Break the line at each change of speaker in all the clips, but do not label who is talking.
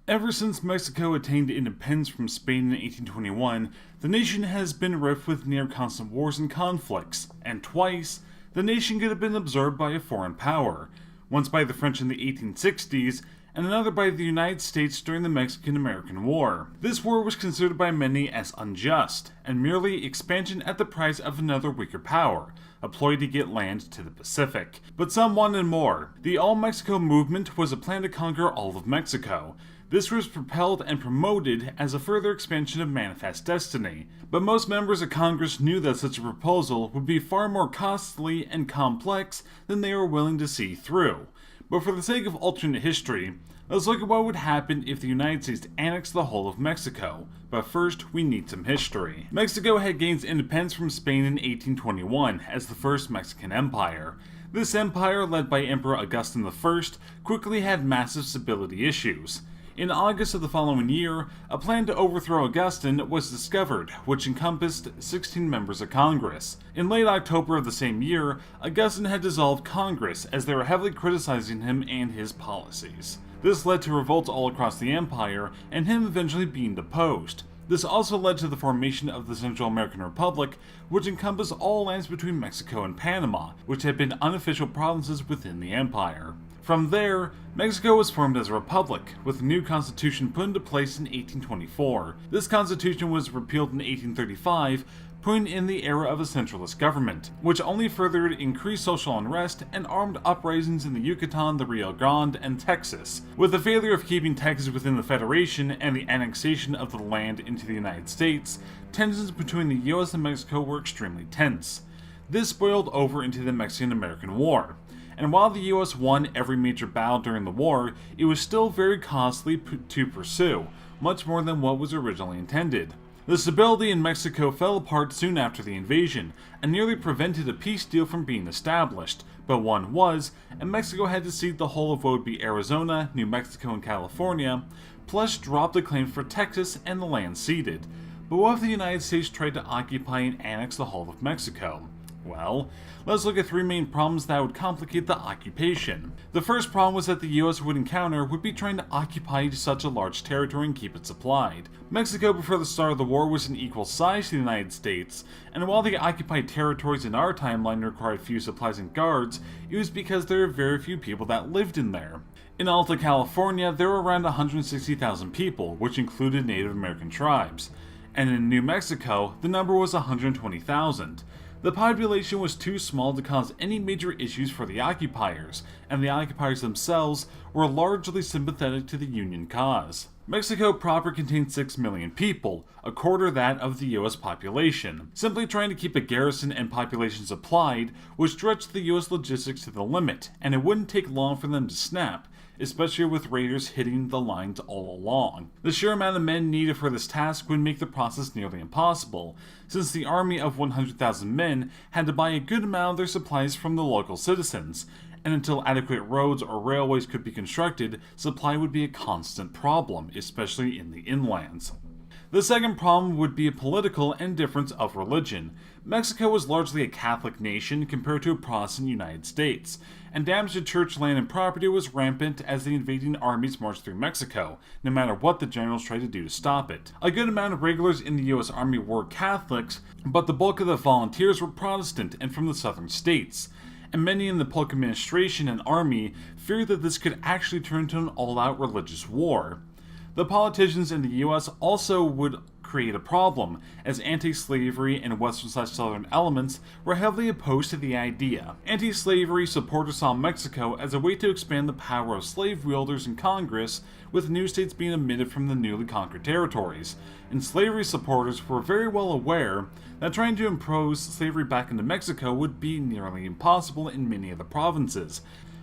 Ever since Mexico attained independence from Spain in 1821, the nation has been rife with near-constant wars and conflicts, and twice, the nation could have been absorbed by a foreign power, once by the French in the 1860s, and another by the United States during the Mexican-American War. This war was considered by many as unjust, and merely expansion at the price of another weaker power, a ploy to get land to the Pacific. But some wanted more. The All-Mexico movement was a plan to conquer all of Mexico. This was propelled and promoted as a further expansion of Manifest Destiny, but most members of Congress knew that such a proposal would be far more costly and complex than they were willing to see through. But for the sake of alternate history, let's look at what would happen if the United States annexed the whole of Mexico. But first, we need some history. Mexico had gained independence from Spain in 1821 as the first Mexican Empire. This empire, led by Emperor Augustine I, quickly had massive stability issues. In August of the following year, a plan to overthrow Augustine was discovered, which encompassed 16 members of Congress. In late October of the same year, Augustine had dissolved Congress as they were heavily criticizing him and his policies. This led to revolts all across the empire, and him eventually being deposed. This also led to the formation of the Central American Republic, which encompassed all lands between Mexico and Panama, which had been unofficial provinces within the empire. From there, Mexico was formed as a republic, with a new constitution put into place in 1824. This constitution was repealed in 1835, putting in the era of a centralist government, which only furthered increased social unrest and armed uprisings in the Yucatan, the Rio Grande, and Texas. With the failure of keeping Texas within the Federation and the annexation of the land into the United States, tensions between the US and Mexico were extremely tense. This boiled over into the Mexican-American War. And while the US won every major battle during the war, it was still very costly to pursue, much more than what was originally intended. The stability in Mexico fell apart soon after the invasion, and nearly prevented a peace deal from being established, but one was, and Mexico had to cede the whole of what would be Arizona, New Mexico, and California, plus drop the claims for Texas and the land ceded. But what if the United States tried to occupy and annex the whole of Mexico? Well, let's look at three main problems that would complicate the occupation. The first problem was that the US would encounter would be trying to occupy such a large territory and keep it supplied. Mexico before the start of the war was an equal size to the United States, and while the occupied territories in our timeline required few supplies and guards, it was because there were very few people that lived in there. In Alta California, there were around 160,000 people, which included Native American tribes, and in New Mexico, the number was 120,000. The population was too small to cause any major issues for the occupiers, and the occupiers themselves were largely sympathetic to the Union cause. Mexico proper contained 6 million people, a quarter that of the US population. Simply trying to keep a garrison and population supplied would stretch the US logistics to the limit, and it wouldn't take long for them to snap, especially with raiders hitting the lines all along. The sheer amount of men needed for this task would make the process nearly impossible, since the army of 100,000 men had to buy a good amount of their supplies from the local citizens, and until adequate roads or railways could be constructed, supply would be a constant problem, especially in the inlands. The second problem would be a political and difference of religion. Mexico was largely a Catholic nation compared to a Protestant United States, and damage to church land and property was rampant as the invading armies marched through Mexico, no matter what the generals tried to do to stop it. A good amount of regulars in the US Army were Catholics, but the bulk of the volunteers were Protestant and from the southern states, and many in the Polk administration and army feared that this could actually turn into an all-out religious war. The politicians in the US also would create a problem, as anti-slavery and western/southern elements were heavily opposed to the idea. Anti-slavery supporters saw Mexico as a way to expand the power of slave wielders in Congress, with new states being omitted from the newly conquered territories, and slavery supporters were very well aware that trying to impose slavery back into Mexico would be nearly impossible in many of the provinces,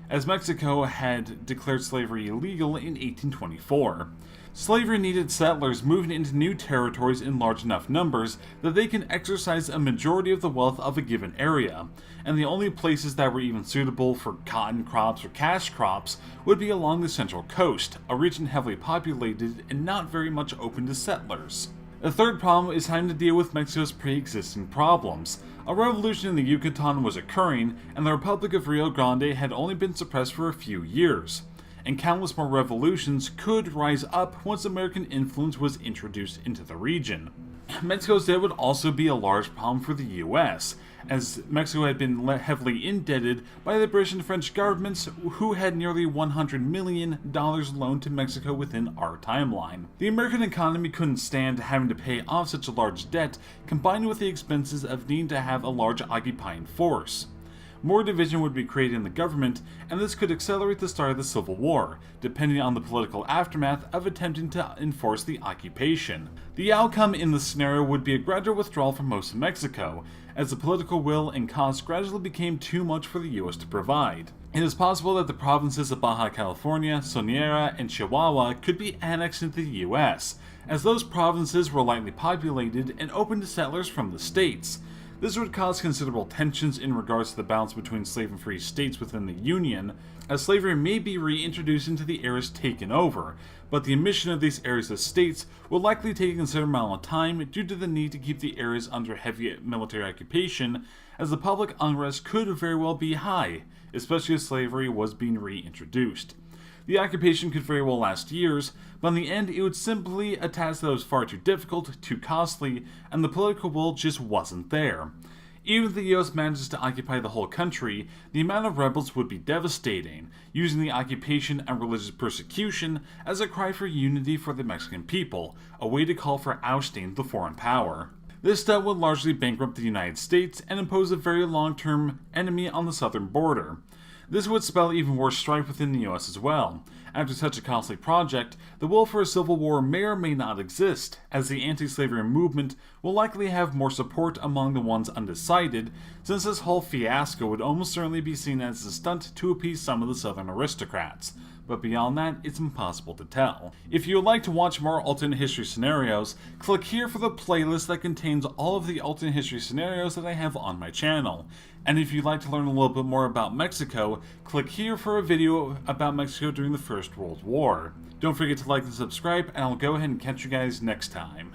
as Mexico had declared slavery illegal in 1824. Slavery needed settlers moving into new territories in large enough numbers that they can exercise a majority of the wealth of a given area, and the only places that were even suitable for cotton crops or cash crops would be along the Central Coast, a region heavily populated and not very much open to settlers. The third problem is having to deal with Mexico's pre-existing problems. A revolution in the Yucatan was occurring, and the Republic of Rio Grande had only been suppressed for a few years. and countless more revolutions could rise up once American influence was introduced into the region. Mexico's debt would also be a large problem for the US, as Mexico had been heavily indebted by the British and French governments, who had nearly $100 million loaned to Mexico within our timeline. The American economy couldn't stand having to pay off such a large debt, combined with the expenses of needing to have a large occupying force. More division would be created in the government, and this could accelerate the start of the Civil War, depending on the political aftermath of attempting to enforce the occupation. The outcome in this scenario would be a gradual withdrawal from most of Mexico, as the political will and cost gradually became too much for the US to provide. It is possible that the provinces of Baja California, Sonora, and Chihuahua could be annexed into the US, as those provinces were lightly populated and open to settlers from the states. This would cause considerable tensions in regards to the balance between slave and free states within the Union, as slavery may be reintroduced into the areas taken over, but the admission of these areas as states will likely take a considerable amount of time due to the need to keep the areas under heavy military occupation, as the public unrest could very well be high, especially as slavery was being reintroduced. The occupation could very well last years, but in the end it would simply a task that was far too difficult, too costly, and the political will just wasn't there. Even if the US manages to occupy the whole country, the amount of rebels would be devastating, using the occupation and religious persecution as a cry for unity for the Mexican people, a way to call for ousting the foreign power. This step would largely bankrupt the United States and impose a very long-term enemy on the southern border. This would spell even worse strife within the US as well. After such a costly project, the will for a civil war may or may not exist, as the anti-slavery movement will likely have more support among the ones undecided, since this whole fiasco would almost certainly be seen as a stunt to appease some of the southern aristocrats. But beyond that, it's impossible to tell. If you would like to watch more alternate history scenarios, click here for the playlist that contains all of the alternate history scenarios that I have on my channel. And if you'd like to learn a little bit more about Mexico, click here for a video about Mexico during the First World War. Don't forget to like and subscribe, and I'll go ahead and catch you guys next time.